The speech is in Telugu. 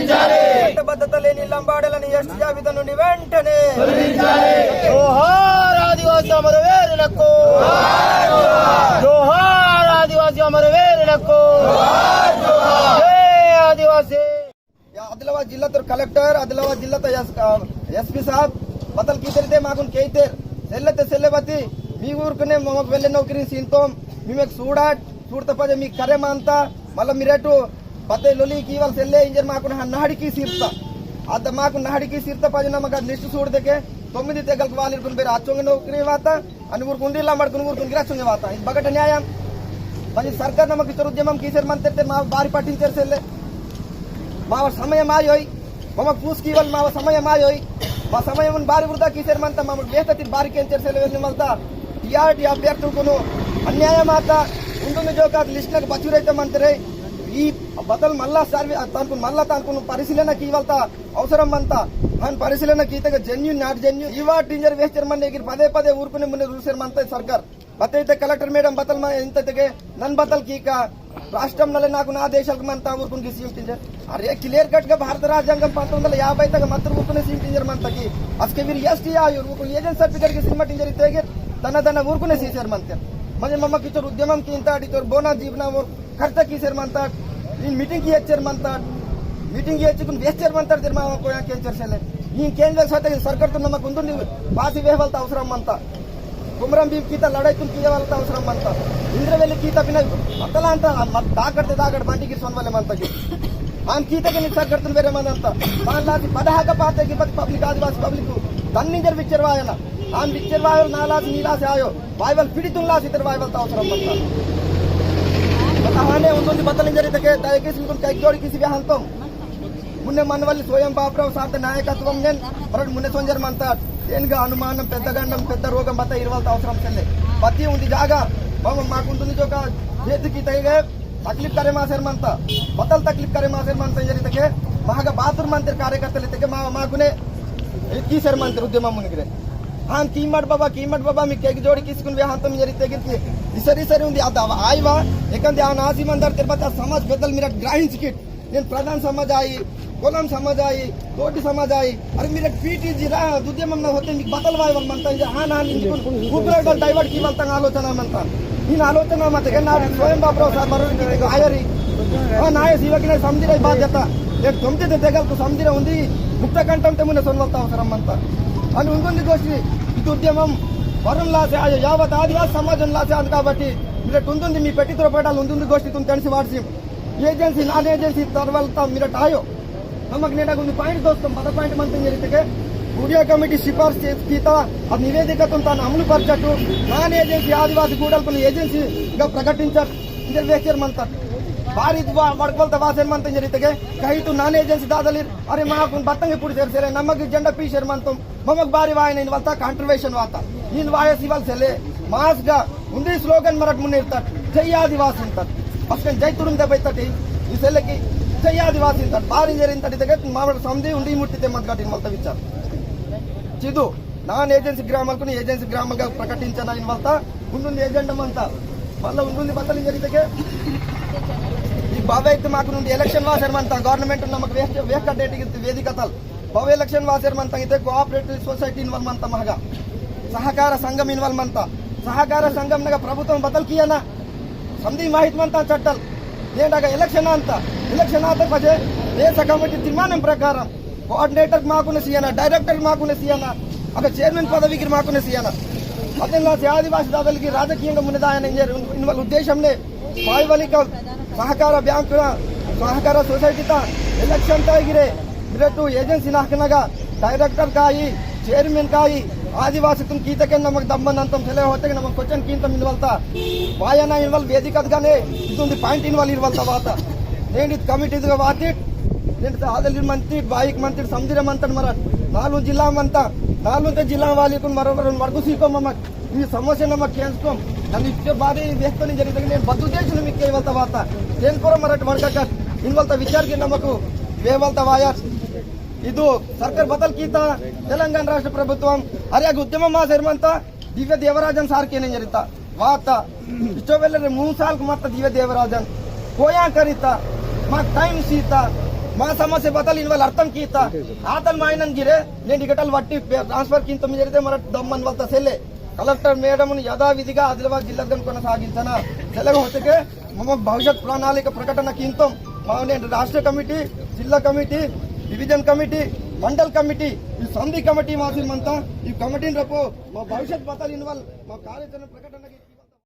చట్టబద్ధత లేని లంబాడలని ఎస్టీ జాబితా నుండి వెంటనే జోహార్ ఆదివాసీ అమరవీరులకు, జోహార్ ఆదివాసీ అమరవీరులకు, జై ఆదివాसी। आदिलाबाद जिल्हा तर कलेक्टर आदिलाबाद जिल्हा तर एसपी साहब बदल किती ते मागून केते सेल्ले ते सेल्ले बती मी ఊరుకునే మమ్మకు వెళ్ళే నౌకరీ సీన్తోం మీకు చూడత పదే మీకు కరే మాంతా మళ్ళీ మీరేటు బతే లొలికి ఇవాళ సెల్లే ఇంజర్ మాకు నహడికి సీర్తా అద మాకు నహడికి సీర్తా పదే నమ్మక లిస్ట్ చూడదకే 9 తెగలకు వాళ్ళు ఇరుకుని పేరు అచ్చొంగ నౌకరీ వాత అని ఊరుకుండి లంబడుకుని ఊరుకుని గిరచ్చొంగ వాత ఇది బగట న్యాయం మరి సర్కార్ నమ్మకి ఇతర ఉద్యమం కీసర్ మంతే మా బారి పట్టించారు సెల్లే మా సమయం ఆయోయ్ మమ్మ పూసుకి ఇవాళ మా సమయం ఆయోయ్ మా సమయం బారి వృధా కీసర్ మంతా మమ్మల్ని వేస్తతి బారికి ఏం చేసేది వెళ్ళి మళ్ళా టీఆర్టీ అభ్యర్థులకు అన్యాయం ఆత ఉంటుంది జోక లిస్టులకు బచ్చురైతే మంత్రే ఈ బదల్ మళ్ళా సర్వే తనకు మళ్ళా తనకు పరిశీలనకి ఇవాళ అవసరం అంతా ఆయన పరిశీలనకి ఈతగా జెన్యూన్ నాట్ జెన్యూన్ ఇవా టీంజర్ వేస్తారు మన దగ్గర పదే పదే ఊరుకునే ముందు రూల్సర్ మంతా సర్కార్ బతైతే కలెక్టర్ మేడం బతల్ ఇంత నన్ బతల్ కీక రాష్ట్రంలో నాకు నా దేశాలకు మంతా ఊరుకుని సీఎం టీంజర్ అరే క్లియర్ కట్ గా భారత రాజ్యాంగం 1950 తగ్గ మత్తు ఊరుకునే సీఎం టీంజర్ మంతకి అసలు వీరు ఎస్టీ ఆయుర్ ఏజెంట్ సర్టిఫికేట్ కి సినిమా టీంజర్ తెగే తన ఊరుకునే సీసర్ మంత म्हणजे मम्मा किचोर उद्यमम की इंता टिचोर बोना जीवनावर खर्च कीसर म्हणतात इन मीटिंग की एचर म्हणतात मीटिंग की एचर वेस्टर म्हणतात तर मामा कोया केंचर सेले इन केंद्र सरकार सरकार तो नमक उंदुंदी बासी वेहवलता అవసరం म्हणता कुमरम भी कीता लढाईतून कियावलता అవసరం म्हणता इंद्रवेली कीता बिना अतला अंत दागड बांटी की सोनवाले म्हणता की आम कीता के सरकार तुन वेरे म्हणता मानला की पदहाग पाते की पब्लिक आदिवासी पब्लिक तन्नी जर विचारवायना आम विचारवायर नाला नीला से आयो बाइबल पीडितुल्ला इतर बाइबल ता అవసరం म्हणता बताने उन्होंने बदल जरिए दयచేసి మీకు కైజోడి కిసి హంతం మున్నే మనవల్లి స్వయం బాపురావు సార్త నాయకత్వం నేను మరొక మున్నే సొంజర్ మంతాడు ఏనుగా అనుమానం పెద్ద గండం పెద్ద రోగం బత ఇరవల్త అవసరం చెల్లె బతి ఉంది జాగా మాకుంటుంది జోక చేతికి తగిగే तकलीफ करे मासेर मनता बतल तकलीफ करे मासेर मनता जरिए महाग बाथरूम मंत्री कार्यकर्ता माकुने कीसर मंत्री उद्यम मुनिगिरे हाँ कीमट बाबा मी केक जोड़ी किसकुन हांतो जरिए सरी सरी ఉంది आयवा याकंदे आ नासी मंदर तिरुपति समाज बेदल मेरा ग्राहीण टिकिट నేను ప్రధాన సమాజ్ आई कोलम समाज आई तोटी समाज आई अरे मेरे पीटीजी रा उद्यमम न होते మీకు బతల్ వాయవల్ మంతా हाँ ना ऊपर डाइवर्ट की वलता आलोचना मंता इन आलोचना मत स्वयं बापराव साहब बरोबर आयरी नाय शिवकी समझिरे बाध्यता एक तोमते तेगल समझिरे ఉంది ముక్త కంఠంతో మున్న సొన్వల్తా అవసరం మంతా అని ఉంటుంది గోష్ఠి ఇది ఉద్యమం వరం లాసే ఆయో యావత్ ఆదివాసీ సమాజం లాసే అది కాబట్టి మీరు ఉంటుంది మీ పెట్టితో పడాలి ఉంటుంది గోష్ఠి తుమ్ తెలిసి వాడ్సి ఏజెన్సీ నాన్ ఏజెన్సీ తర్వాల్తా మీరు ఆయో నమక్ నేడా కొన్ని పాయింట్ దోస్తాం 10 పాయింట్ మంతం జరిగితే గుడియా కమిటీ సిఫార్సు కీత ఆ నివేదికతో తాను అమలు పరచట్టు నాన్ ఏజెన్సీ ఆదివాసీ గూడల్కొని ఏజెన్సీగా ప్రకటించారు ఇంటర్వేచర్ మంతా भारी वड़कलता वासेर मंत जरिए कहीं तो नान एजेंसी दादलिर अरे माకు बत्तंगे पुड़ी सेरे नमक जెండా पीशर मंतम ममक बारी वायन इन वलता कांट्रिब्यूशन वाता इन वायस इवल सेले मास गा उंदी स्लोगन मरट मुने इरतात जय आदिवासी इंतात असकन जय तुरुंदెబ్బ इतटी ఈ సెలకి జై ఆదివాసి ఇంतात बारी जर इंतटी तगे मामड समदी उंडी मुट्टिते मंत इन वलता विचार चिदु नान एजेंसी ग्रामालकुनी एजेंसी ग्रामालगा प्रकटिंचना इन वलता उंडुंदी एजेंडा मंता मल्ल उंडुंदी बतल जरिए बाबा इतना माకు నుండి ఎలక్షన్ వాసర్ మంతా గవర్నమెంట్ నమకు వేక డేట్ వేదికతల్ బాబా ఎలక్షన్ వాసర్ మంతా ఇతే కోఆపరేటివ్ సొసైటీ ఇన్వాల్వ్ మంతా మహగా సహకార సంఘం ఇన్వాల్వ్ మంతా సహకార సంఘం నగ ప్రభుత్వం బదల్ కియనా సంధి మాహిత్ మంతా చట్టల్ ఏంటగా ఎలక్షన్ అంతా ఎలక్షన్ ఆతే పజే దేశ కమిటీ తీర్మానం ప్రకారం కోఆర్డినేటర్ మాకునే సియనా డైరెక్టర్ మాకునే సియనా అక చైర్మన్ పదవికి మాకునే సియనా అదెల్లా ఆదివాసీ దాదలకి రాజకీయంగా మునిదాయన ఇన్వాల్వ్ ఉద్దేశంనే పాయివలిక सहकार बैंक सहकार सोसाइटी इलेक्शन गिरे मेरे एजेंसी नाकनगा डायरेक्टर का चेयरमैन का आदिवासी तुम कीत के नमक दम्मन अंतम सेले होते नमक क्वेश्चन कींत इनवल्ता वायन इनवल्व वेदिकगाने इदुंदी पाइंट इनवल्व इरवल्ता वाता नेनु कमिटी वातिट नेनु आदली मंत्री बाइक मंत्री समझिरे मंतन मर 4 जिल्ला मंता 4 जिल्ला वाली मरोबर वर्गु सीको ममक ఈ సమస్య నమక్ కేంచుకోం నన్ను ఇచ్చే బాధ వ్యక్తని జరిగితే నేను బద్దు దేశం మీకు ఇవ్వల్తా వాత కేంద్రం మరట్ వడక ఇన్వల్తా విచారకి నమకు వేవల్తా వాయర్ ಇದು ಸರ್ಕಾರ ಬದಲ್ ಕೀತ ತೆಲಂಗಾಣ ರಾಷ್ಟ್ರ ప్రభుత్వం ಅರೆ ಉದ್ಯಮ ಮಾಸರ್ಮಂತ ದಿವ್ಯ ದೇವರಾಜನ್ ಸಾರ್ಕೇನೆ ಜರಿತಾ ವಾತ ಇಷ್ಟವೆಲ್ಲರೆ 3 ಸಾಲ್ಕು ಮತ್ತ ದಿವ್ಯ ದೇವರಾಜನ್ ಕೋಯಾ ಕರಿತಾ मा टाइम सीता మా సమస్య బతాలు ఇన్వాల్ అర్థం కీత ఆతల్ మాయనన్ గిరే నేను టికెటల్ వట్టి ట్రాన్స్ఫర్ కింద జరిగితే మన దమ్మన్ వల్త సెల్లే కలెక్టర్ మేడంను యథావిధిగా ఆదిలాబాద్ జిల్లాకు కొనసాగించన సెలవు హోతకే మమ భవిష్యత్ ప్రణాళిక ప్రకటన కింతం మా నేను రాష్ట్ర కమిటీ జిల్లా committee division committee mandal committee ఈ సంధి కమిటీ మాసిమంతా ఈ కమిటీని రేపు మా భవిష్యత్ బతాలు ఇన్వాల్ మా కార్యాచరణ ప్రకటన